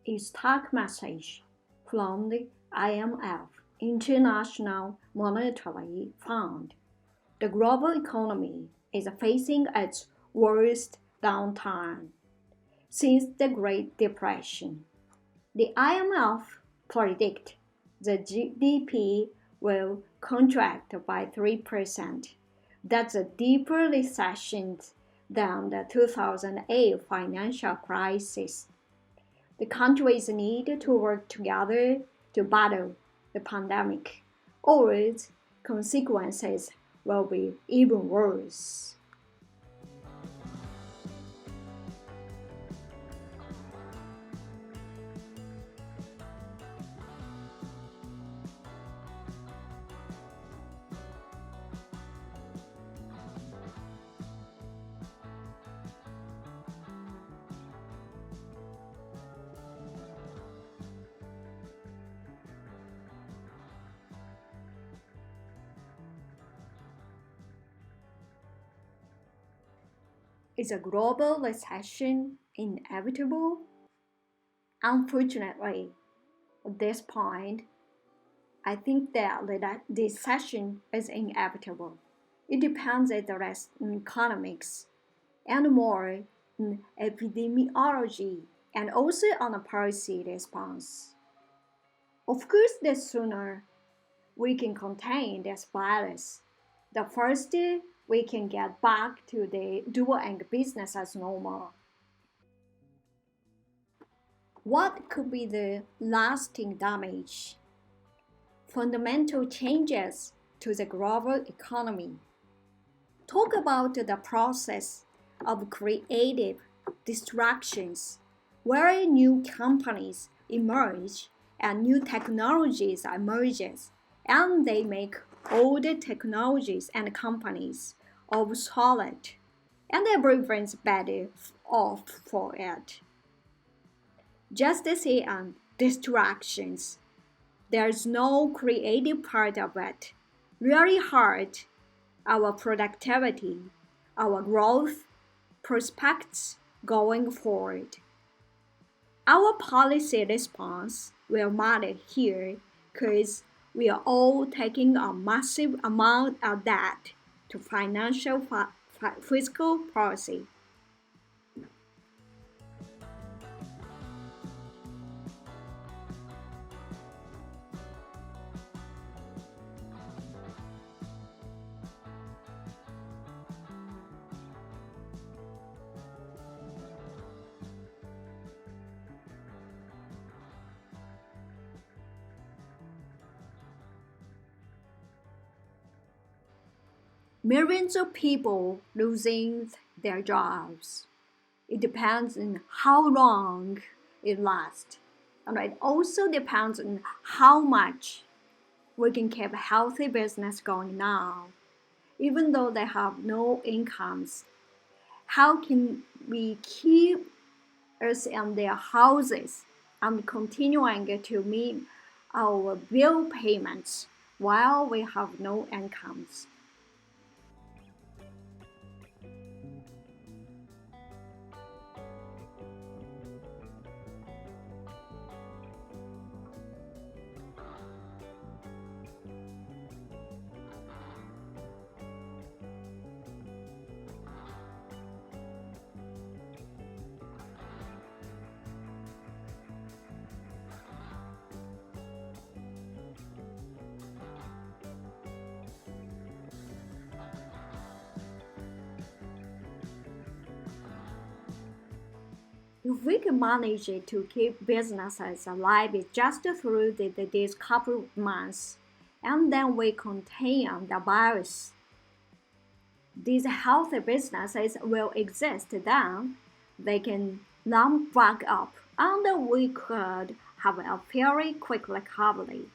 A stock message from the IMF, International Monetary Fund. The global economy is facing its worst downturn since the Great Depression. The IMF predicts the GDP will contract by 3%. That's a deeper recession than the 2008 financial crisis. The countries need to work together to battle the pandemic, or its consequences will be even worse. Is a global recession inevitable? Unfortunately, at this point, I think that the recession is inevitable. It depends on the rest in economics and more in epidemiology and also on a policy response. Of course, the sooner we can contain this virus, the faster we can get back to the doing business as normal. What could be the lasting damage? Fundamental changes to the global economy. Talk about the process of creative distractions, where new companies emerge and new technologies emerges, and they make old technologies and companies obsolete, and everyone's better off for it. Just as in distractions, there's no creative part of it. Really hard our productivity, our growth prospects going forward. Our policy response will matter here because we are all taking a massive amount of debt to financial fiscal policy. Millions of people losing their jobs. It depends on how long it lasts. And it also depends on how much we can keep a healthy business going now, even though they have no incomes. How can we keep us in their houses and continuing to meet our bill payments while we have no incomes? If we can manage to keep businesses alive just through these couple of months, and then we contain the virus, these healthy businesses will exist then. They can ramp back up, and we could have a very quick recovery.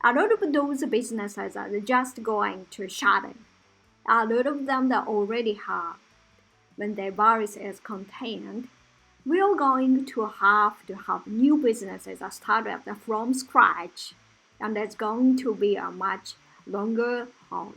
A lot of those businesses are just going to shut it. A lot of them that already have. When the virus is contained, we are going to have new businesses started from scratch, and it's going to be a much longer haul.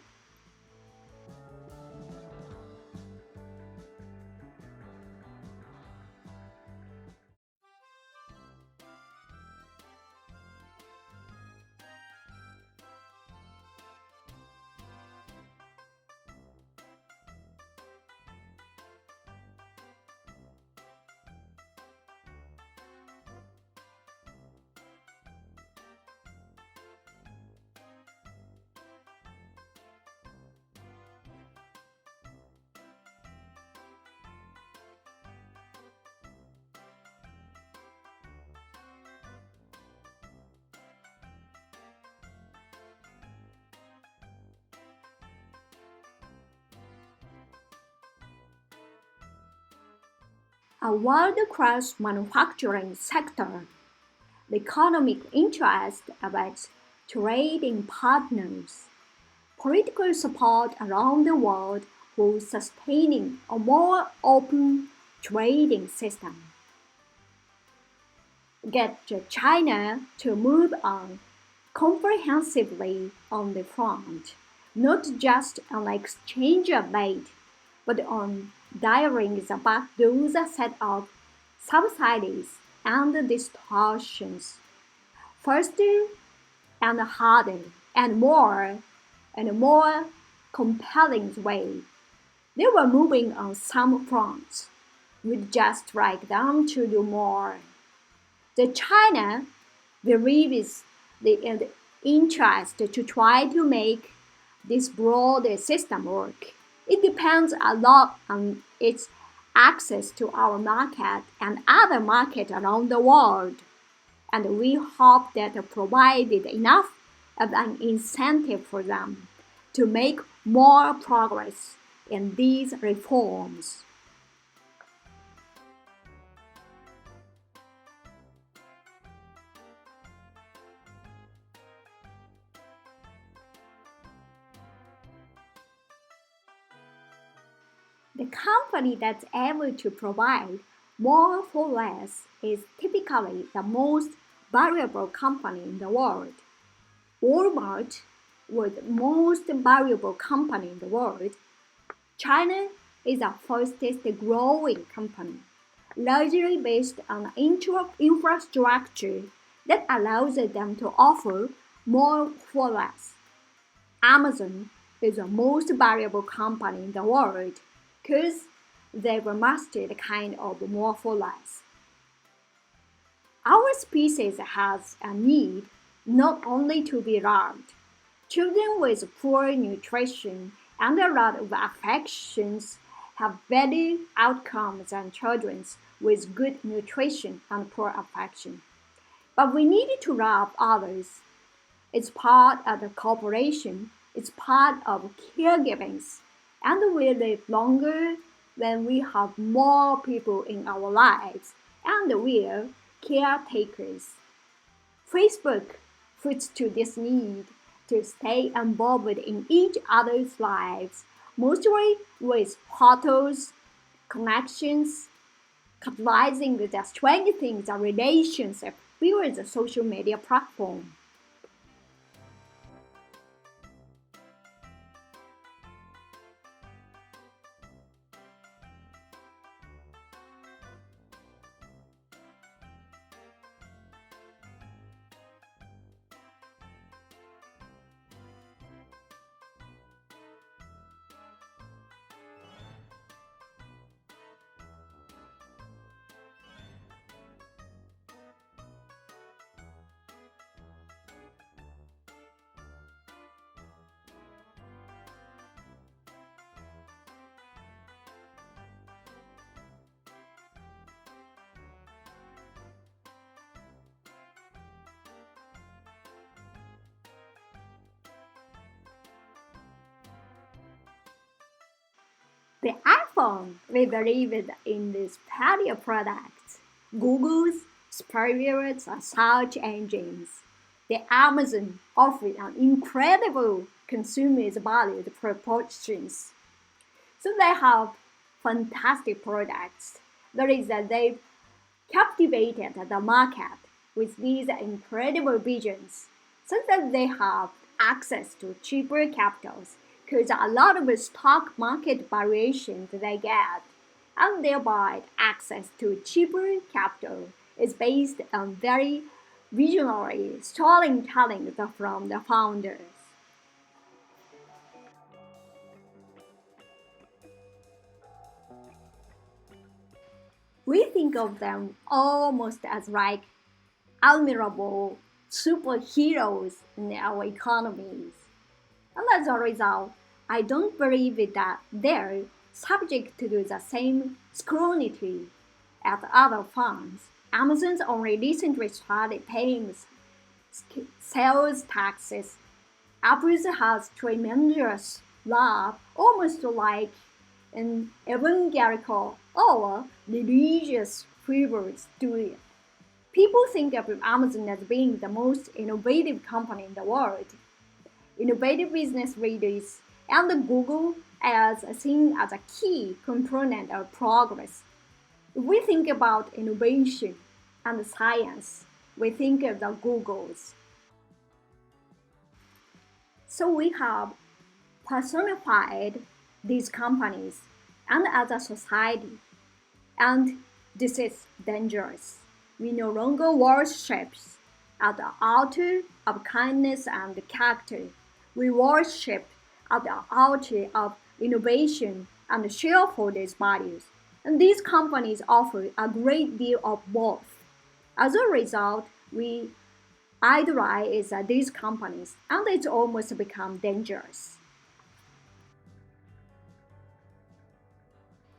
a world-class manufacturing sector, the economic interest of its trading partners, political support around the world for sustaining a more open trading system. Get China to move on comprehensively on the front, not just on exchange of aid, but on dialing back those set of subsidies and distortions, faster and harder and more compelling way. They were moving on some fronts. We'd just like them to do more. The China believes the interest to try to make this broader system work. It depends a lot on its access to our market and other markets around the world. And we hope that provided enough of an incentive for them to make more progress in these reforms. The company that's able to provide more for less is typically the most valuable company in the world. Walmart was the most valuable company in the world. China is the fastest growing company, largely based on infrastructure that allows them to offer more for less. Amazon is the most valuable company in the world because they were mastered kind of more for less. Our species has a need not only to be loved. Children with poor nutrition and a lot of affections have better outcomes than children with good nutrition and poor affection. But we need to love others. It's part of the cooperation, it's part of caregiving, and we live longer when we have more people in our lives and we're caretakers. Facebook fits to this need to stay involved in each other's lives, mostly with photos, connections, capitalizing the strengthening the relationship via the social media platform. The iPhone, we believe in this patio products. Google's superior search engines. The Amazon offers an incredible consumer value proportions. So they have fantastic products. That is that they've captivated the market with these incredible visions so that they have access to cheaper capitals because a lot of the stock market variations they get and thereby access to cheaper capital is based on very visionary storytelling from the founders. We think of them almost as like admirable superheroes in our economies. And as a result, I don't believe that they're subject to the same scrutiny as other firms. Amazon's only recently started paying sales taxes. Apple's has tremendous love, almost like an evangelical or religious figures do it. People think of Amazon as being the most innovative company in the world. Innovative business leaders and Google as seen as a key component of progress. If we think about innovation and science, we think of the Googles. So we have personified these companies and as a society, and this is dangerous. We no longer worship at the altar of kindness and character. We worship at the altar of innovation and shareholders' values. And these companies offer a great deal of both. As a result, we idolize these companies, and it's almost become dangerous.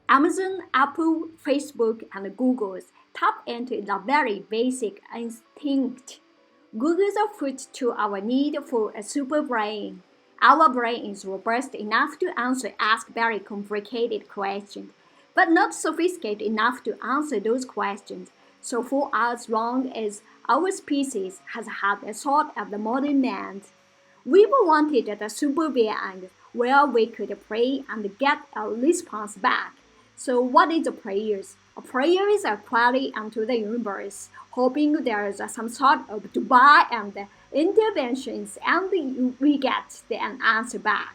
Amazon, Apple, Facebook, and Google tap into the very basic instinct. Google's foot to our need for a super brain. Our brain is robust enough to ask very complicated questions, but not sophisticated enough to answer those questions. So for as long as our species has had a thought of the modern man, we've wanted a super being where we could pray and get a response back. So what is a prayer? A prayer is a query unto the universe, hoping there is some sort of divine and interventions, and we get an answer back.